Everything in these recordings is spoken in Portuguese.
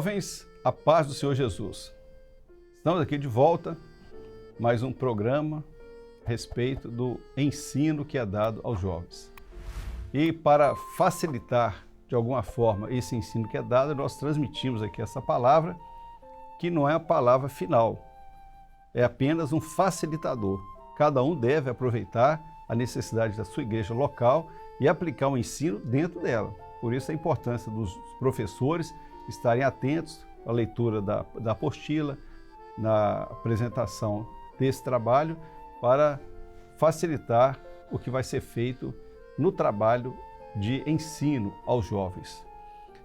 Jovens, a paz do Senhor Jesus. Estamos aqui de volta, mais um programa a respeito do ensino que é dado aos jovens. E para facilitar de alguma forma esse ensino que é dado, nós transmitimos aqui essa palavra, que não é a palavra final, é apenas um facilitador. Cada um deve aproveitar a necessidade da sua igreja local e aplicar o ensino dentro dela. Por isso a importância dos professores estarem atentos à leitura da apostila, na apresentação desse trabalho, para facilitar o que vai ser feito no trabalho de ensino aos jovens.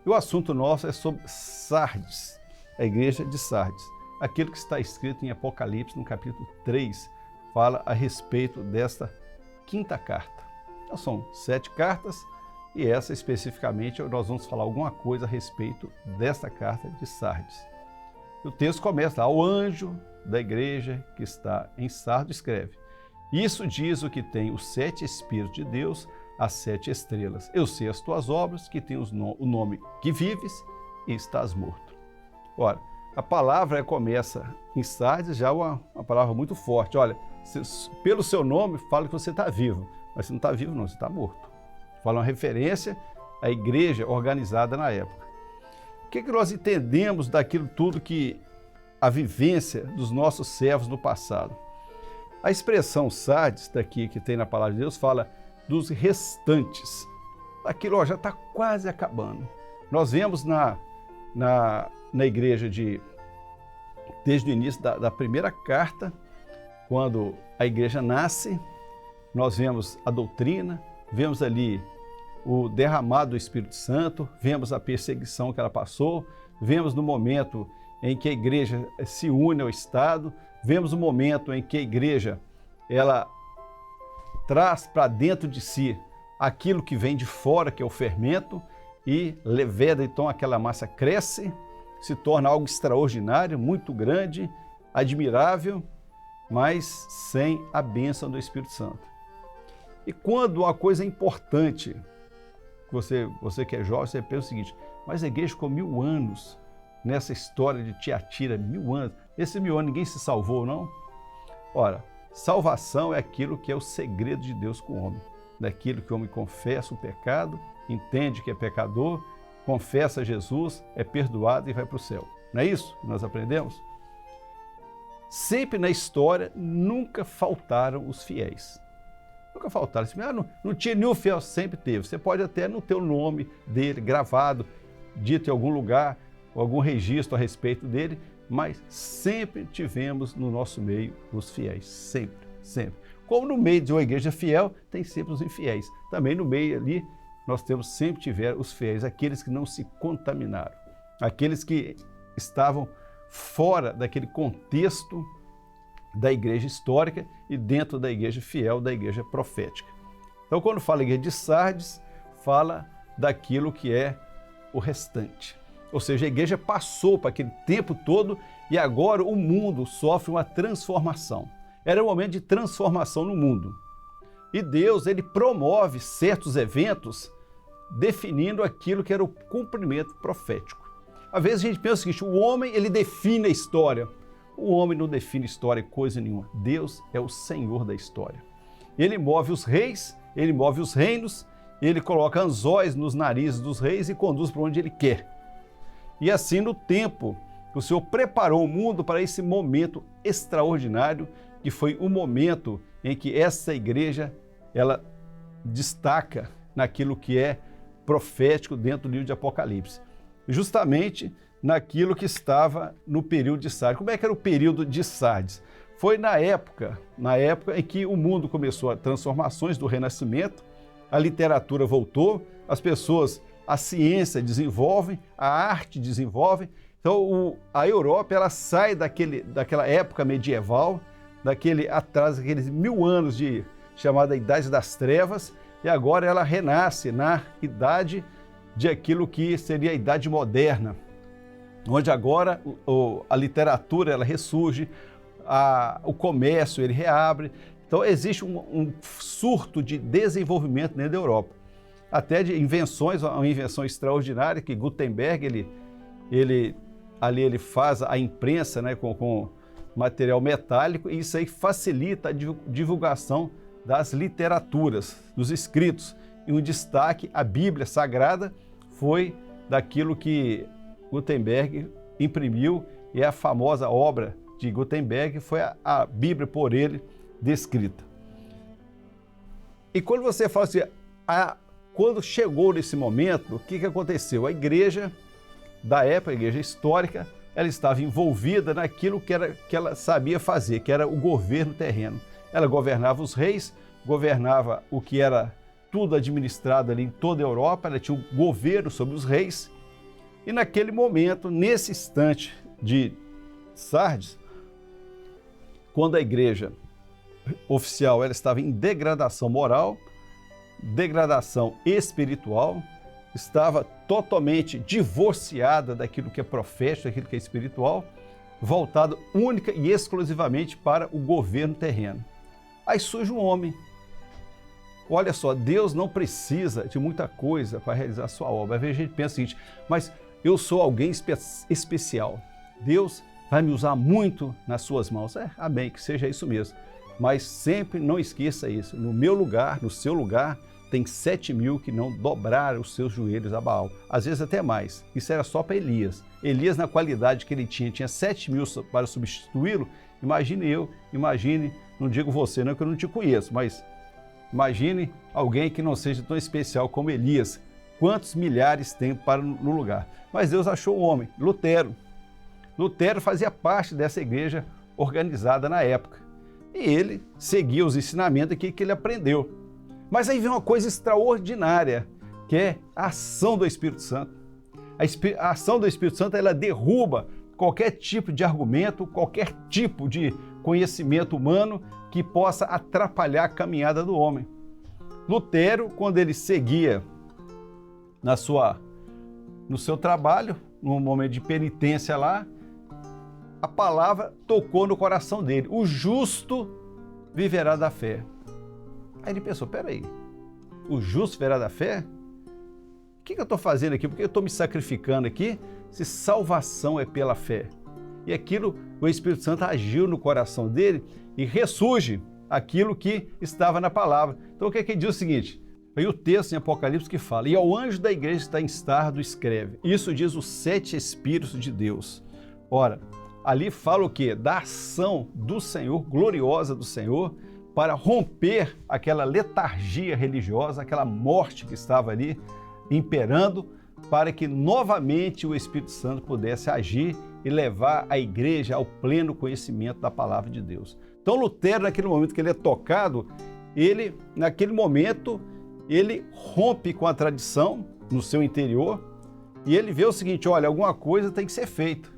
E o assunto nosso é sobre Sardes, a igreja de Sardes. Aquilo que está escrito em Apocalipse, no capítulo 3, fala a respeito desta quinta carta. Então, são 7 cartas, e essa especificamente nós vamos falar alguma coisa a respeito desta carta de Sardes. O texto começa: ao anjo da igreja que está em Sardes escreve: isso diz o que tem os 7 Espíritos de Deus, as 7 estrelas. Eu sei as tuas obras, que tens o nome que vives e estás morto. Ora, a palavra começa em Sardes, já uma palavra muito forte. Olha, pelo seu nome fala que você está vivo, mas você não está vivo não, você está morto. Fala uma referência à igreja organizada na época. O que nós entendemos daquilo tudo que a vivência dos nossos servos no passado? A expressão Sardes, daqui que tem na palavra de Deus, fala dos restantes. Aquilo já está quase acabando. Nós vemos na igreja desde o início da primeira carta, quando a igreja nasce, nós vemos a doutrina, vemos ali o derramado do Espírito Santo, vemos a perseguição que ela passou, vemos no momento em que a igreja se une ao Estado, vemos o momento em que a igreja ela traz para dentro de si aquilo que vem de fora, que é o fermento, e leveda, então aquela massa cresce, se torna algo extraordinário, muito grande, admirável, mas sem a bênção do Espírito Santo. E quando uma coisa importante, você que é jovem, você pensa o seguinte: mas a igreja ficou 1000 anos nessa história de Tiatira, 1000 anos. Esses 1000 anos ninguém se salvou, não? Ora, salvação é aquilo que é o segredo de Deus com o homem. Daquilo que o homem confessa o pecado, entende que é pecador, confessa Jesus, é perdoado e vai para o céu. Não é isso que nós aprendemos? Sempre na história, nunca faltaram os fiéis. Nunca faltaram. Não tinha nenhum fiel, sempre teve. Você pode até não ter o nome dele gravado, dito em algum lugar, ou algum registro a respeito dele, mas sempre tivemos no nosso meio os fiéis. Sempre, sempre. Como no meio de uma igreja fiel, tem sempre os infiéis. Também no meio ali, nós sempre tiveram os fiéis, aqueles que não se contaminaram, aqueles que estavam fora daquele contexto da igreja histórica e dentro da igreja fiel, da igreja profética. Então, quando fala igreja de Sardes, fala daquilo que é o restante. Ou seja, a igreja passou para aquele tempo todo e agora o mundo sofre uma transformação. Era um momento de transformação no mundo. E Deus, ele promove certos eventos definindo aquilo que era o cumprimento profético. Às vezes a gente pensa o seguinte: o homem, ele define a história. O homem não define história coisa nenhuma. Deus é o Senhor da história. Ele move os reis, ele move os reinos, ele coloca anzóis nos narizes dos reis e conduz para onde ele quer. E assim, no tempo, o Senhor preparou o mundo para esse momento extraordinário, que foi o momento em que essa igreja, ela destaca naquilo que é profético dentro do livro de Apocalipse. Justamente naquilo que estava no período de Sardes. Como é que era o período de Sardes? Foi na época em que o mundo começou as transformações do Renascimento, a literatura voltou, as pessoas, a ciência desenvolve, a arte desenvolve. Então a Europa, ela sai daquela época medieval, daqueles 1000 anos de chamada Idade das Trevas, e agora ela renasce na idade de aquilo que seria a Idade Moderna, onde agora a literatura ela ressurge, o comércio ele reabre. Então existe um surto de desenvolvimento dentro da Europa, até de invenções, uma invenção extraordinária que Gutenberg ele ali ele faz a imprensa, né, com material metálico, e isso aí facilita a divulgação das literaturas, dos escritos. E um destaque, a Bíblia Sagrada foi daquilo que Gutenberg imprimiu, e a famosa obra de Gutenberg foi a Bíblia por ele descrita. E quando você fala assim, quando chegou nesse momento, o que aconteceu? A igreja da época, a igreja histórica, ela estava envolvida naquilo que ela sabia fazer, que era o governo terreno. Ela governava os reis, governava o que era tudo administrado ali em toda a Europa, ela tinha o governo sobre os reis. E naquele momento, nesse instante de Sardes, quando a igreja oficial ela estava em degradação moral, degradação espiritual, estava totalmente divorciada daquilo que é profético, daquilo que é espiritual, voltada única e exclusivamente para o governo terreno. Aí surge um homem. Olha só, Deus não precisa de muita coisa para realizar a sua obra. Às vezes a gente pensa o seguinte, mas eu sou alguém especial. Deus vai me usar muito nas suas mãos. Amém, que seja isso mesmo. Mas sempre não esqueça isso. No meu lugar, no seu lugar, tem 7.000 que não dobraram os seus joelhos a Baal. Às vezes até mais. Isso era só para Elias. Elias, na qualidade que ele tinha 7.000 para substituí-lo. Imagine, não digo você, não, que eu não te conheço, mas imagine alguém que não seja tão especial como Elias. Quantos milhares tem para no lugar? Mas Deus achou um homem, Lutero. Lutero fazia parte dessa igreja organizada na época. E ele seguia os ensinamentos que ele aprendeu. Mas aí vem uma coisa extraordinária, que é a ação do Espírito Santo. A ação do Espírito Santo, ela derruba qualquer tipo de argumento, qualquer tipo de conhecimento humano que possa atrapalhar a caminhada do homem. Lutero, quando ele seguia no seu trabalho, num momento de penitência lá, a palavra tocou no coração dele. O justo viverá da fé. Aí ele pensou, peraí, o justo viverá da fé? O que eu estou fazendo aqui? Por que eu estou me sacrificando aqui se salvação é pela fé? E aquilo, o Espírito Santo agiu no coração dele e ressurge aquilo que estava na palavra. Então o que diz o seguinte? Aí o texto em Apocalipse que fala, e ao anjo da igreja que está em Sardo escreve, isso diz os 7 Espíritos de Deus. Ora, ali fala o quê? Da ação do Senhor, gloriosa do Senhor, para romper aquela letargia religiosa, aquela morte que estava ali imperando, para que novamente o Espírito Santo pudesse agir e levar a igreja ao pleno conhecimento da palavra de Deus. Então Lutero, naquele momento que ele é tocado, naquele momento, ele rompe com a tradição no seu interior e ele vê o seguinte, olha, alguma coisa tem que ser feita.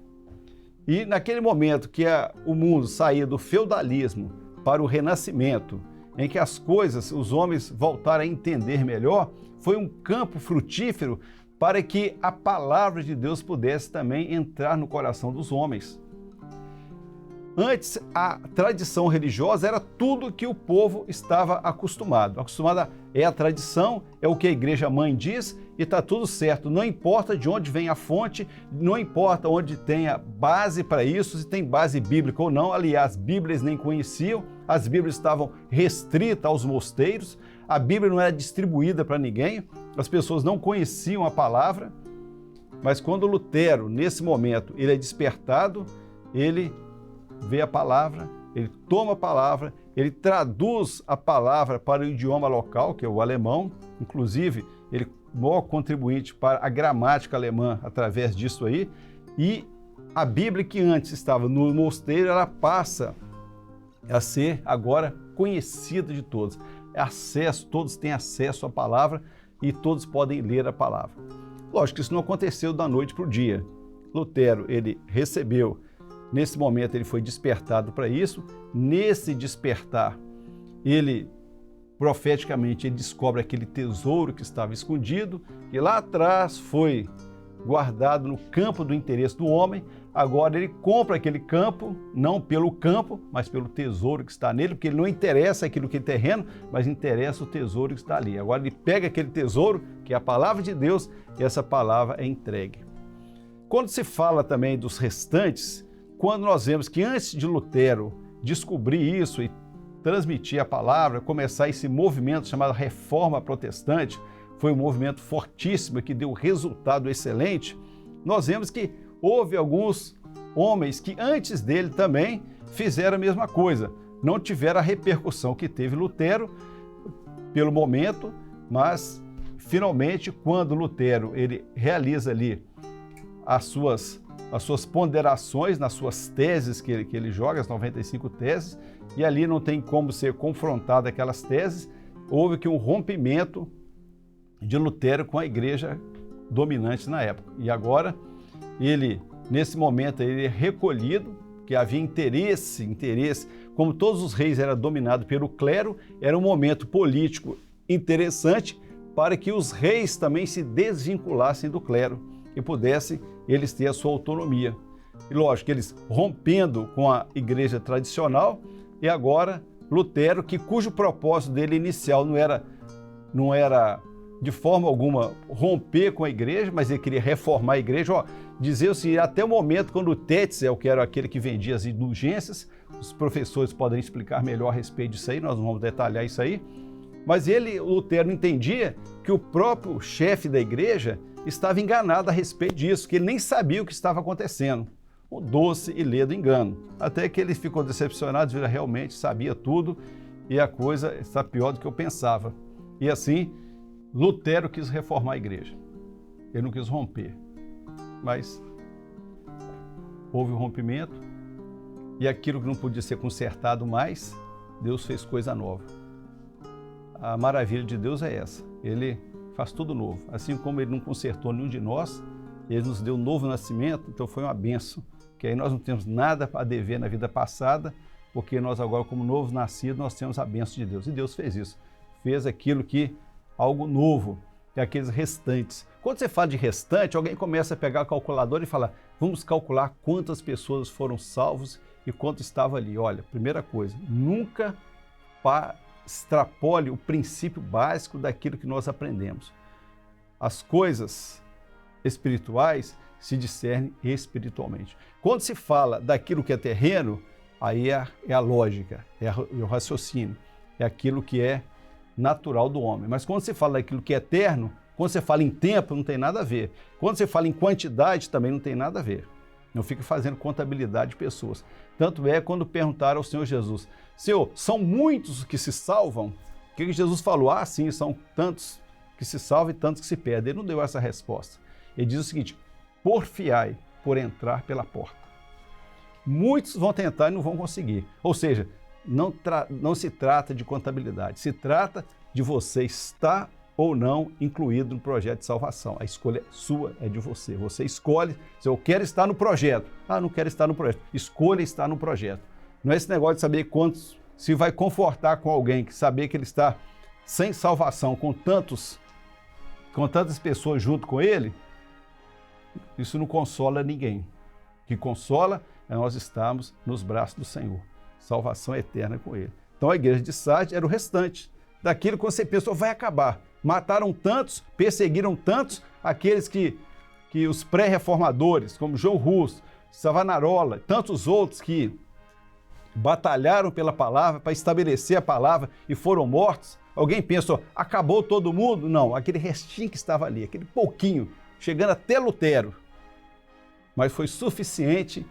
E naquele momento que o mundo saía do feudalismo para o renascimento, em que as coisas, os homens voltaram a entender melhor, foi um campo frutífero para que a palavra de Deus pudesse também entrar no coração dos homens. Antes, a tradição religiosa era tudo que o povo estava acostumado. Acostumada é a tradição, é o que a igreja mãe diz e está tudo certo. Não importa de onde vem a fonte, não importa onde tenha base para isso, se tem base bíblica ou não. Aliás, Bíblias nem conheciam, as Bíblias estavam restritas aos mosteiros, a Bíblia não era distribuída para ninguém, as pessoas não conheciam a palavra. Mas quando Lutero, nesse momento, ele é despertado, ele vê a palavra, ele toma a palavra, ele traduz a palavra para o idioma local, que é o alemão, inclusive ele é o maior contribuinte para a gramática alemã através disso aí, e a Bíblia que antes estava no mosteiro, ela passa a ser agora conhecida de todos. Todos têm acesso à palavra e todos podem ler a palavra. Lógico que isso não aconteceu da noite para o dia. Lutero, ele recebeu. Nesse momento ele foi despertado para isso. Nesse despertar, ele profeticamente descobre aquele tesouro que estava escondido, que lá atrás foi guardado no campo do interesse do homem. Agora ele compra aquele campo, não pelo campo, mas pelo tesouro que está nele, porque ele não interessa aquilo que é terreno, mas interessa o tesouro que está ali. Agora ele pega aquele tesouro, que é a palavra de Deus, e essa palavra é entregue. Quando se fala também dos restantes, quando nós vemos que antes de Lutero descobrir isso e transmitir a palavra, começar esse movimento chamado Reforma Protestante, foi um movimento fortíssimo que deu resultado excelente, nós vemos que houve alguns homens que antes dele também fizeram a mesma coisa. Não tiveram a repercussão que teve Lutero pelo momento, mas finalmente quando Lutero ele realiza ali as suas ponderações nas suas teses que ele joga, as 95 teses, e ali não tem como ser confrontado aquelas teses, houve que um rompimento de Lutero com a igreja dominante na época. E agora, nesse momento, ele é recolhido, que havia interesse, como todos os reis eram dominados pelo clero, era um momento político interessante para que os reis também se desvinculassem do clero e pudessem eles ter a sua autonomia. E lógico, eles rompendo com a igreja tradicional, e agora Lutero, cujo propósito dele inicial não era de forma alguma romper com a igreja, mas ele queria reformar a igreja, dizer assim, até o momento quando o Tetzel, que era aquele que vendia as indulgências, os professores podem explicar melhor a respeito disso aí, nós não vamos detalhar isso aí, mas Lutero entendia que o próprio chefe da igreja estava enganado a respeito disso, que ele nem sabia o que estava acontecendo. Um doce e ledo engano. Até que ele ficou decepcionado, ele realmente sabia tudo e a coisa está pior do que eu pensava. E assim, Lutero quis reformar a igreja. Ele não quis romper. Mas houve um rompimento e aquilo que não podia ser consertado mais, Deus fez coisa nova. A maravilha de Deus é essa. Ele faz tudo novo. Assim como ele não consertou nenhum de nós, ele nos deu um novo nascimento, então foi uma bênção. Que aí nós não temos nada a dever na vida passada, porque nós agora, como novos nascidos, nós temos a bênção de Deus. E Deus fez isso. Fez algo novo, que é aqueles restantes. Quando você fala de restante, alguém começa a pegar a calculadora e falar, vamos calcular quantas pessoas foram salvos e quanto estava ali. Olha, primeira coisa, nunca extrapole o princípio básico daquilo que nós aprendemos. As coisas espirituais se discernem espiritualmente. Quando se fala daquilo que é terreno, aí é a lógica, é o raciocínio, é aquilo que é natural do homem. Mas quando se fala daquilo que é eterno, quando você fala em tempo, não tem nada a ver. Quando você fala em quantidade, também não tem nada a ver. Não fica fazendo contabilidade de pessoas. Tanto é quando perguntaram ao Senhor Jesus, Senhor, são muitos que se salvam? O que Jesus falou? Ah, sim, são tantos que se salvam e tantos que se perdem. Ele não deu essa resposta. Ele diz o seguinte, porfiai por entrar pela porta. Muitos vão tentar e não vão conseguir. Ou seja, não se trata de contabilidade, se trata de você estar ou não incluído no projeto de salvação. A escolha é sua, é de você. Você escolhe se eu quero estar no projeto. Ah, não quero estar no projeto. Escolha estar no projeto. Não é esse negócio de saber quantos, se vai confortar com alguém, que saber que ele está sem salvação, com tantas pessoas junto com ele, isso não consola ninguém. O que consola é nós estarmos nos braços do Senhor. Salvação eterna com ele. Então a igreja de Sardes era o restante daquilo que você pensou vai acabar. Mataram tantos, perseguiram tantos, aqueles que os pré-reformadores, como João Hus, Savonarola, tantos outros que batalharam pela palavra, para estabelecer a palavra e foram mortos. Alguém pensou, acabou todo mundo? Não, aquele restinho que estava ali, aquele pouquinho, chegando até Lutero. Mas foi suficiente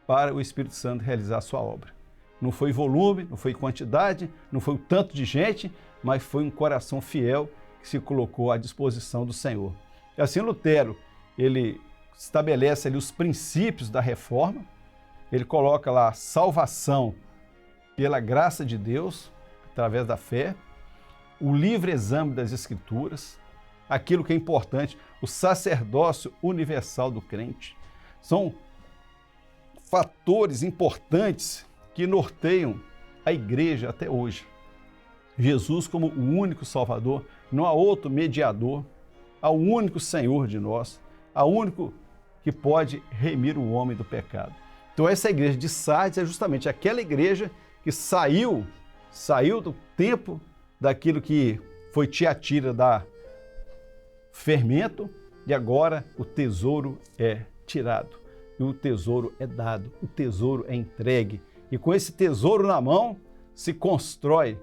para o Espírito Santo realizar a sua obra. Não foi volume, não foi quantidade, não foi o tanto de gente, mas foi um coração fiel que se colocou à disposição do Senhor. E assim Lutero, ele estabelece ali os princípios da reforma, ele coloca lá a salvação pela graça de Deus, através da fé, o livre exame das Escrituras, aquilo que é importante, o sacerdócio universal do crente. São fatores importantes que norteiam a igreja até hoje. Jesus como o único Salvador, não há outro mediador, há o único Senhor de nós, há o único que pode remir o homem do pecado. Então essa igreja de Sardes é justamente aquela igreja que saiu do tempo daquilo que foi Tiatira da fermento e agora o tesouro é tirado e o tesouro é dado, o tesouro é entregue. E com esse tesouro na mão se constrói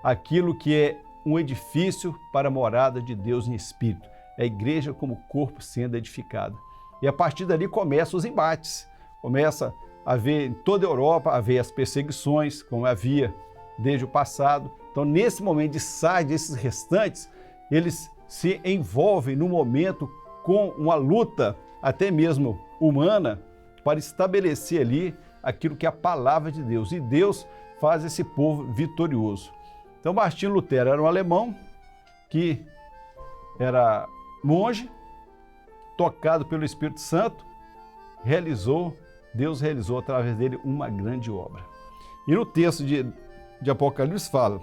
aquilo que é um edifício para a morada de Deus em espírito. É a igreja como corpo sendo edificada. E a partir dali começam os embates. Começa a haver em toda a Europa, as perseguições, como havia desde o passado. Então, nesse momento de Sardes, esses restantes, eles se envolvem no momento com uma luta, até mesmo humana, para estabelecer ali aquilo que é a palavra de Deus. E Deus faz esse povo vitorioso. Então, Martinho Lutero era um alemão que era monge, tocado pelo Espírito Santo, Deus realizou através dele uma grande obra. E no texto de Apocalipse fala: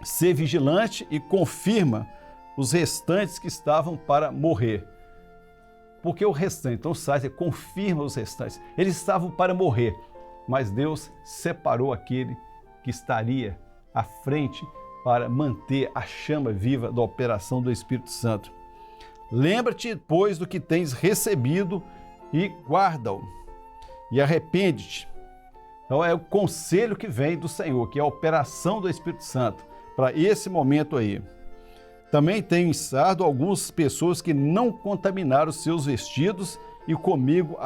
ser vigilante e confirma os restantes que estavam para morrer. Porque o restante, então Sardes confirma os restantes. Eles estavam para morrer, mas Deus separou aquele que estaria à frente para manter a chama viva da operação do Espírito Santo. Lembra-te, pois, do que tens recebido e guarda-o, e arrepende-te. Então é o conselho que vem do Senhor, que é a operação do Espírito Santo, para esse momento aí. Também tenho em Sardo algumas pessoas que não contaminaram seus vestidos e comigo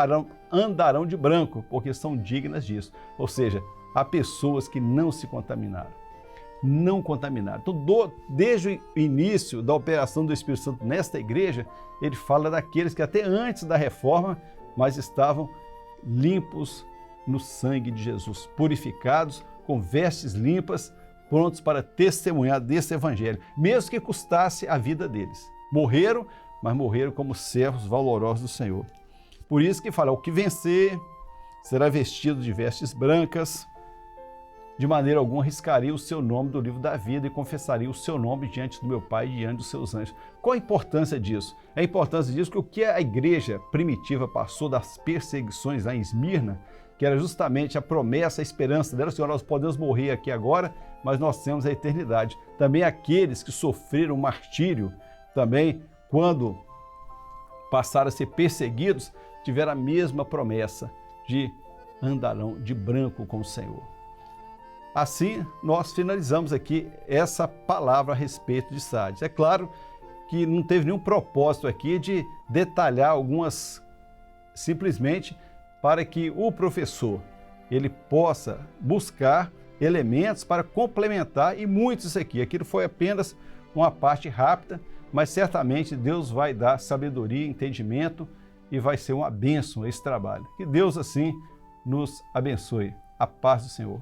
andarão de branco, porque são dignas disso. Ou seja, há pessoas que não se contaminaram. Não contaminaram. Então, desde o início da operação do Espírito Santo nesta igreja, ele fala daqueles que até antes da reforma, mas estavam limpos no sangue de Jesus, purificados, com vestes limpas, prontos para testemunhar desse evangelho, mesmo que custasse a vida deles. Morreram, mas morreram como servos valorosos do Senhor. Por isso que fala: o que vencer será vestido de vestes brancas, de maneira alguma riscaria o seu nome do livro da vida e confessaria o seu nome diante do meu Pai e diante dos seus anjos. Qual a importância disso? A importância disso é que o que a igreja primitiva passou das perseguições lá em Esmirna, que era justamente a promessa, a esperança dela: Senhor, nós podemos morrer aqui agora, mas nós temos a eternidade. Também aqueles que sofreram martírio, também quando passaram a ser perseguidos, tiveram a mesma promessa de andarão de branco com o Senhor. Assim, nós finalizamos aqui essa palavra a respeito de Sardes. É claro que não teve nenhum propósito aqui de detalhar algumas, simplesmente para que o professor ele possa buscar elementos para complementar, e muitos aqui. Aquilo foi apenas uma parte rápida, mas certamente Deus vai dar sabedoria, entendimento e vai ser uma bênção esse trabalho. Que Deus assim nos abençoe. A paz do Senhor.